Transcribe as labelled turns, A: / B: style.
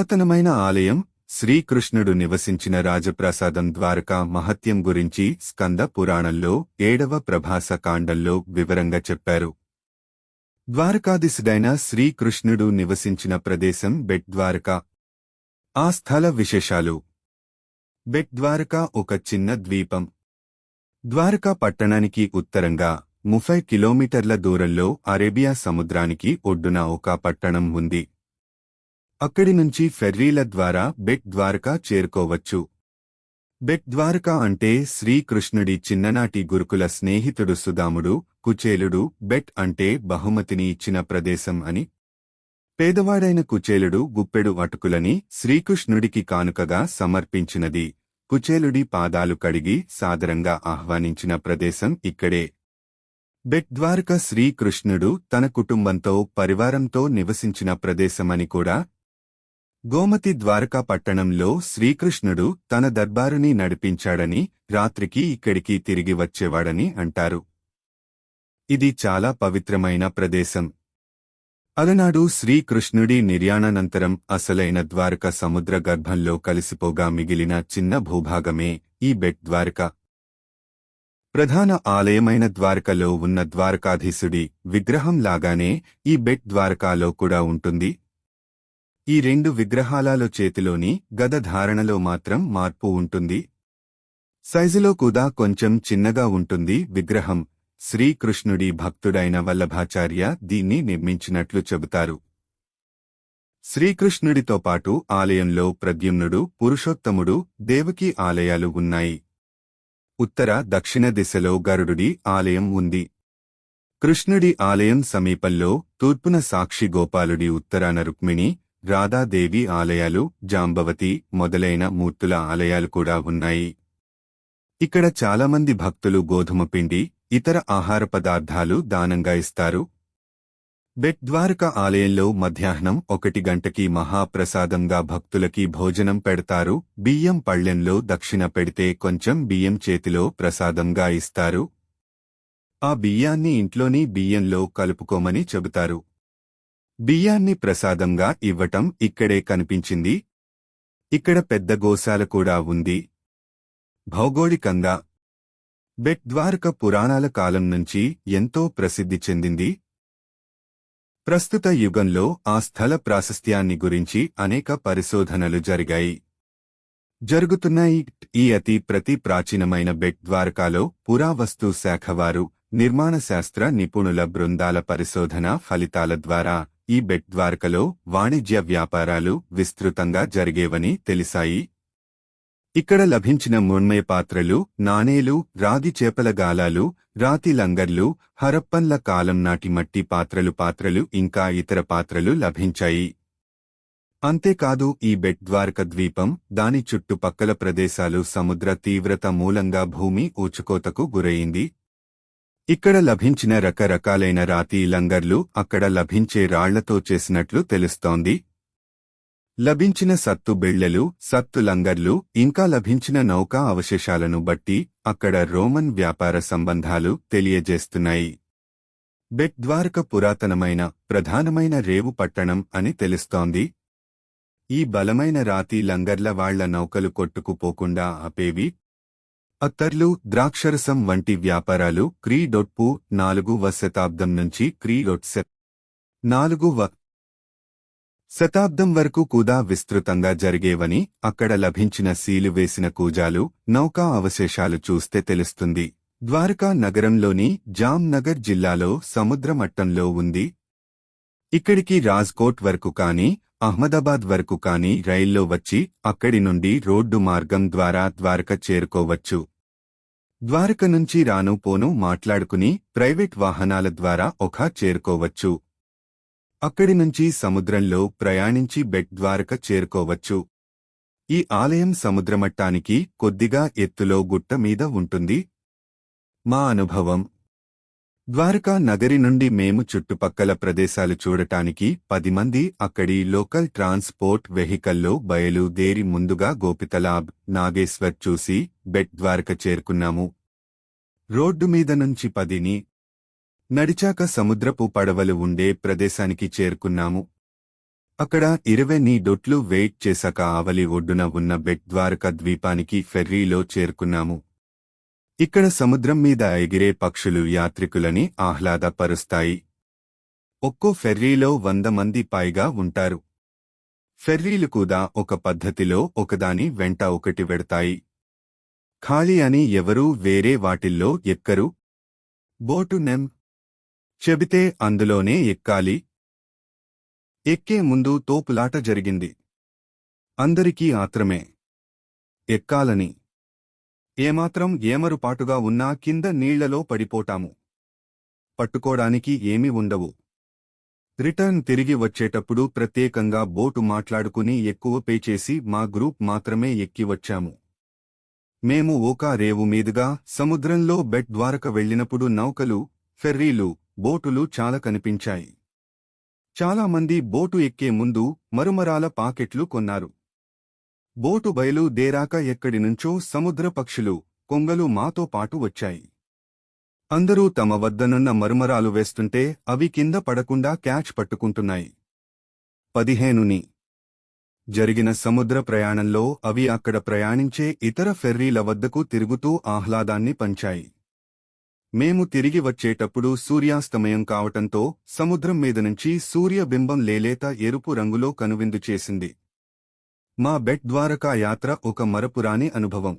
A: పురాతనమైన ఆలయం శ్రీకృష్ణుడు నివసించిన రాజప్రాసాదం ద్వారకా మహత్యం గురించి స్కంద పురాణంలో 7వ ప్రభాస కాండంలో వివరంగా చెప్పారు. ద్వారకాధీశుడైన శ్రీకృష్ణుడు నివసించిన ప్రదేశం బెట్ ద్వారకా. ఆ స్థల విశేషాలు. బెట్ ద్వారకా ఒక చిన్న ద్వీపం. ద్వారకా పట్టణానికి ఉత్తరంగా 30 కిలోమీటర్ల దూరంలో అరేబియా సముద్రానికి ఒడ్డున ఒక పట్టణం ఉంది. అక్కడి నుంచి ఫెర్రీల ద్వారా బెట్ ద్వారకా చేరుకోవచ్చు. బెట్ ద్వారకా అంటే శ్రీకృష్ణుడి చిన్ననాటి గురుకుల స్నేహితుడు సుదాముడు, కుచేలుడు బెట్ అంటే బహుమతిని ఇచ్చిన ప్రదేశం అని. పేదవాడైన కుచేలుడు గుప్పెడు అటుకులని శ్రీకృష్ణుడికి కానుకగా సమర్పించినది. కుచేలుడి పాదాలు కడిగి సాదరంగా ఆహ్వానించిన ప్రదేశం ఇక్కడే. బెట్ ద్వారకా శ్రీకృష్ణుడు తన కుటుంబంతో పరివారంతో నివసించిన ప్రదేశమని కూడా. గోమతి ద్వారకా పట్టణంలో శ్రీకృష్ణుడు తన దర్బారుని నడిపించాడని, రాత్రికి ఇక్కడికి తిరిగి వచ్చేవాడని అంటారు. ఇది చాలా పవిత్రమైన ప్రదేశం. అలనాడు శ్రీకృష్ణుడి నిర్యాణానంతరం అసలైన ద్వారక సముద్ర గర్భంలో కలిసిపోగా మిగిలిన చిన్న భూభాగమే ఈ బెట్ ద్వారక. ప్రధాన ఆలయమైన ద్వారకలో ఉన్న ద్వారకాధీశుడి విగ్రహం లాగానే ఈ బెట్ ద్వారకాలో కూడా ఉంటుంది. ఈ 2 విగ్రహాలలో చేతిలోని గద ధారణలో మాత్రం మార్పు ఉంటుంది. సైజులో కూడా కొంచెం చిన్నగా ఉంటుంది విగ్రహం. శ్రీకృష్ణుడి భక్తుడైన వల్లభాచార్య దీన్ని నిర్మించినట్లు చెబుతారు. శ్రీకృష్ణుడితో పాటు ఆలయంలో ప్రద్యుమ్నుడు, పురుషోత్తముడు, దేవకీ ఆలయాలు ఉన్నాయి. ఉత్తర, దక్షిణ దిశలో గరుడుడి ఆలయం ఉంది. కృష్ణుడి ఆలయం సమీపంలో తూర్పున సాక్షి గోపాలుడి, ఉత్తరాన రుక్మిణి, రాధాదేవి ఆలయాలు, జాంబవతి మొదలైన మూర్తుల ఆలయాలు కూడా ఉన్నాయి. ఇక్కడ చాలామంది భక్తులు గోధుమ పిండి, ఇతర ఆహార పదార్థాలు దానంగా ఇస్తారు. బెట్ ద్వారకా ఆలయంలో మధ్యాహ్నం 1 గంటకి మహాప్రసాదంగా భక్తులకి భోజనం పెడతారు. బియ్యం పళ్ళెంలో దక్షిణ పెడితే కొంచెం బియ్యం చేతిలో ప్రసాదంగా ఇస్తారు. ఆ బియ్యాన్ని ఇంట్లోని బియ్యంలో కలుపుకోమని చెబుతారు. బియ్యాన్ని ప్రసాదంగా ఇవ్వటం ఇక్కడే కనిపించింది. ఇక్కడ పెద్ద గోశాల కూడా ఉంది. భౌగోళికంగా బెట్ ద్వారక పురాణాల కాలం నుంచి ఎంతో ప్రసిద్ధి చెందింది. ప్రస్తుత యుగంలో ఆ స్థల ప్రాశస్త్యాన్ని గురించి అనేక పరిశోధనలు జరుగుతున్నాయి. ఈ ప్రతి ప్రాచీనమైన బెట్ ద్వారకాలో పురావస్తు శాఖ వారు, నిర్మాణ శాస్త్ర నిపుణుల బృందాల పరిశోధన ఫలితాల ద్వారా ఈ బెట్ ద్వారకలో వాణిజ్య వ్యాపారాలు విస్తృతంగా జరిగేవని తెలిసాయి. ఇక్కడ లభించిన మృణ్మయ పాత్రలు, నాణేలు, రాగి చేపల గాలాలు, రాతి లంగర్లు, హరప్పన్ల కాలం నాటి మట్టి పాత్రలు ఇంకా ఇతర పాత్రలు లభించాయి. అంతేకాదు ఈ బెట్ ద్వారక ద్వీపం, దాని చుట్టుపక్కల ప్రదేశాలు సముద్ర తీవ్రత మూలంగా భూమి ఊచుకోతకు గురయింది. ఇక్కడ లభించిన రకరకాలైన రాతి లంగర్లు అక్కడ లభించే రాళ్లతో చేసినట్లు తెలుస్తోంది. లభించిన సత్తు బిళ్లెలు, సత్తు లంగర్లు ఇంకా లభించిన నౌకా అవశేషాలను బట్టి అక్కడ రోమన్ వ్యాపార సంబంధాలు తెలియజేస్తున్నాయి. బెట్ ద్వారక పురాతనమైన, ప్రధానమైన రేవు పట్టణం అని తెలుస్తోంది. ఈ బలమైన రాతి లంగర్ల వాళ్ల నౌకలు కొట్టుకుపోకుండా ఆపేవి. అత్తర్లు, ద్రాక్షరసం వంటి వ్యాపారాలు క్రీ.పు 4వ శతాబ్దం నుంచి క్రీ.4వ శతాబ్దం వరకు కూడా విస్తృతంగా జరిగేవని అక్కడ లభించిన సీలు వేసిన కూజాలు, నౌకా అవశేషాలు చూస్తే తెలుస్తుంది. ద్వారకా నగరంలోని జామ్ నగర్ జిల్లాలో సముద్రమట్టంలో ఉంది. ఇక్కడికి రాజ్కోట్ వరకు కానీ, అహ్మదాబాద్ వరకు కానీ రైల్లో వచ్చి అక్కడి నుండి రోడ్డు మార్గం ద్వారా ద్వారక చేరుకోవచ్చు. ద్వారక నుంచి రాను పోను మాట్లాడుకుని ప్రైవేట్ వాహనాల ద్వారా ఒఖా చేరుకోవచ్చు. అక్కడి నుంచి సముద్రంలో ప్రయాణించి బెట్ ద్వారక చేరుకోవచ్చు. ఈ ఆలయం సముద్రమట్టానికి కొద్దిగా ఎత్తులో గుట్ట మీద ఉంటుంది. మా అనుభవం. ద్వారకా నగరి నుండి మేము చుట్టుపక్కల ప్రదేశాలు చూడటానికి 10 మంది అక్కడి లోకల్ ట్రాన్స్పోర్ట్ వెహికల్లో బయలుదేరి ముందుగా గోపితలాబ్, నాగేశ్వర్ చూసి బెట్ ద్వారక చేరుకున్నాము. రోడ్డు మీద నుంచి 10ని నడిచాక సముద్రపు పడవలు ఉండే ప్రదేశానికి చేరుకున్నాము. అక్కడ 20 దొట్లు వెయిట్ చేశాక ఆవలి ఒడ్డున ఉన్న బెట్ ద్వారక ద్వీపానికి ఫెర్రీలో చేరుకున్నాము. ఇక్కడ సముద్రం మీద ఎగిరే పక్షులు యాత్రికులని ఆహ్లాదపరుస్తాయి. ఒక్కో ఫెర్రీలో 100 మంది పైగా ఉంటారు. ఫెర్రీలు కూడా ఒక పద్ధతిలో ఒకదాని వెంట ఒకటి వెడతాయి. ఖాళీ అని ఎవరూ వేరే వాటిల్లో ఎక్కరు. బోటు నెం చెబితే అందులోనే ఎక్కాలి. ఎక్కే ముందు తోపులాట జరిగింది. అందరికీ ఆత్రమే ఎక్కాలని. ఏమాత్రం ఏమరుపాటుగా ఉన్నా కింద నీళ్లలో పడిపోతాము. పట్టుకోడానికి ఏమీ ఉండవు. రిటర్న్ తిరిగి వచ్చేటప్పుడు ప్రత్యేకంగా బోటు మాట్లాడుకుని ఎక్కువ పే చేసి మా గ్రూప్ మాత్రమే ఎక్కి వచ్చాము. మేము ఓకా రేవు మీదుగా సముద్రంలో బెట్ ద్వారక వెళ్లినప్పుడు నౌకలు, ఫెర్రీలు, బోటులు చాలా కనిపించాయి. చాలామంది బోటు ఎక్కే ముందు మరుమరాల పాకెట్లు కొన్నారు. బోటు బయలుదేరాక ఎక్కడినుంచో సముద్ర పక్షులు, కొంగలు మాతో పాటు వచ్చాయి. అందరూ తమ వద్దనున్న మరుమరాలు వేస్తుంటే అవి కింద పడకుండా క్యాచ్ పట్టుకుంటున్నాయి. 15ని జరిగిన సముద్ర ప్రయాణంలో అవి అక్కడ ప్రయాణించే ఇతర ఫెర్రీల వద్దకు తిరుగుతూ ఆహ్లాదాన్ని పంచాయి. మేము తిరిగి వచ్చేటప్పుడు సూర్యాస్తమయం కావటంతో సముద్రం మీదనుంచి సూర్యబింబం లేలేత ఎరుపు రంగులో కనువిందు చేసింది. మా బెట్ ద్వారకా యాత్ర ఒక మరపురాని అనుభవం.